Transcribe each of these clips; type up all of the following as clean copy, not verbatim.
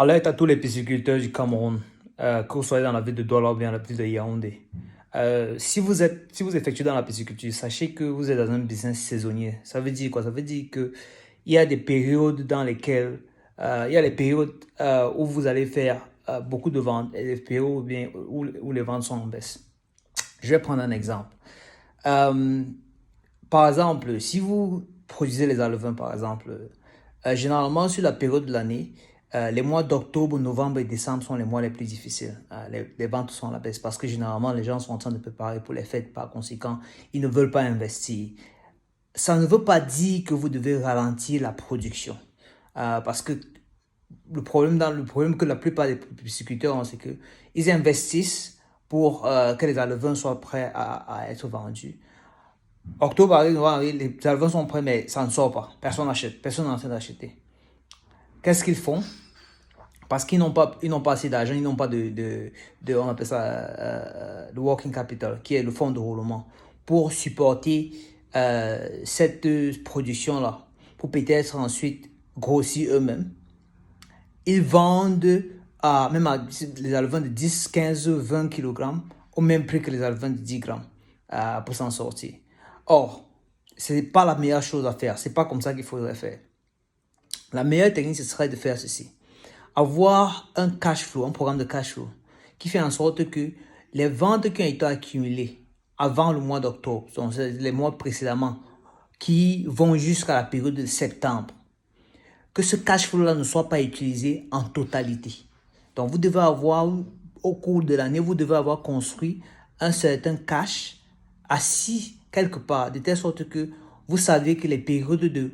Alerte à tous les pisciculteurs du Cameroun, que vous soyez dans la ville de Douala ou bien la ville de Yaoundé. Si vous effectuez dans la pisciculture, sachez que vous êtes dans un business saisonnier. Ça veut dire quoi? Ça veut dire que il y a des périodes dans lesquelles il y a les périodes où vous allez faire beaucoup de ventes et les périodes où les ventes sont en baisse. Je vais prendre un exemple. Euh, Par exemple, si vous produisez les alevins, par exemple, généralement sur la période de l'année, les mois d'octobre, novembre et décembre sont les mois les plus difficiles. Les ventes sont à la baisse parce que généralement, les gens sont en train de préparer pour les fêtes. Par conséquent, ils ne veulent pas investir. Ça ne veut pas dire que vous devez ralentir la production. Parce que le problème que la plupart des pisciculteurs ont, c'est qu'ils investissent pour que les alevins soient prêts à être vendus. Octobre arrive, novembre arrive, les alevins sont prêts, mais ça ne sort pas. Personne n'achète, personne n'est en train d'acheter. Qu'est-ce qu'ils font? Parce qu'ils n'ont pas assez d'argent, ils n'ont pas on appelle ça le working capital, qui est le fonds de roulement, pour supporter cette production-là, pour peut-être ensuite grossir eux-mêmes. Ils vendent les alevins de 10, 15, 20 kg au même prix que les alevins de 10 grammes pour s'en sortir. Or, ce n'est pas la meilleure chose à faire. Ce n'est pas comme ça qu'il faudrait faire. La meilleure technique, ce serait de faire ceci. Avoir un cash flow, un programme de cash flow, qui fait en sorte que les ventes qui ont été accumulées avant le mois d'octobre, donc les mois précédemment, qui vont jusqu'à la période de septembre, que ce cash flow-là ne soit pas utilisé en totalité. Donc, vous devez avoir, au cours de l'année, vous devez avoir construit un certain cash assis quelque part, de telle sorte que vous savez que les périodes de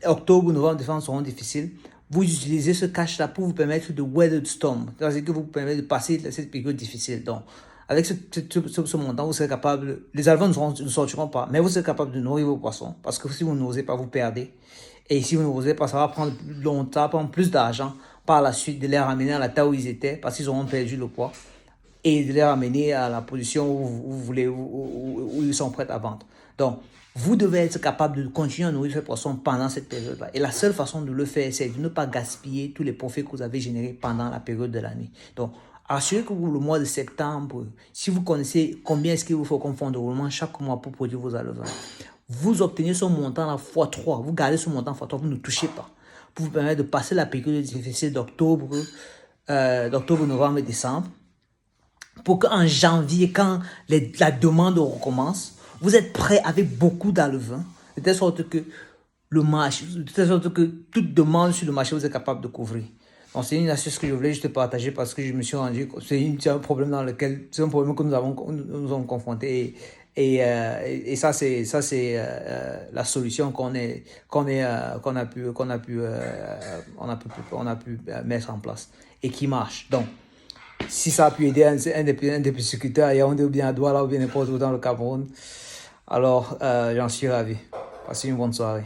octobre, novembre, décembre seront difficiles. Vous utilisez ce cash-là pour vous permettre de weather the storm, c'est-à-dire que vous permettez de passer cette période difficile. Donc, avec ce montant, vous serez capable, les alevins ne sortiront pas, mais vous serez capable de nourrir vos poissons, parce que si vous n'osez pas, vous perdez. Et si vous n'osez pas, ça va prendre longtemps, prendre plus d'argent par la suite de les ramener à la taille où ils étaient, parce qu'ils auront perdu le poids, et de les ramener à la position où ils sont prêts à vendre. Donc, vous devez être capable de continuer à nourrir ces poissons pendant cette période-là. Et la seule façon de le faire, c'est de ne pas gaspiller tous les profits que vous avez générés pendant la période de l'année. Donc, assurez que vous, le mois de septembre, si vous connaissez combien est-ce qu'il vous faut comme fonds de roulement chaque mois pour produire vos alevins, vous obtenez ce montant-là x3. Vous gardez ce montant x3, vous ne touchez pas. Pour vous permettre de passer la période difficile d'octobre, novembre et décembre, pour qu'en janvier, quand la demande recommence, vous êtes prêt avec beaucoup d'alevins, de telle sorte que toute demande sur le marché, vous êtes capable de couvrir. Donc, c'est une astuce que je voulais juste partager parce que je me suis rendu compte, c'est un problème que nous avons confronté et ça c'est la solution qu'on a pu mettre en place et qui marche. Donc, si ça a pu aider un des pisciculteurs à Yaoundé ou bien à Douala ou bien n'importe où dans le Cameroun, alors j'en suis ravi. Passez une bonne soirée.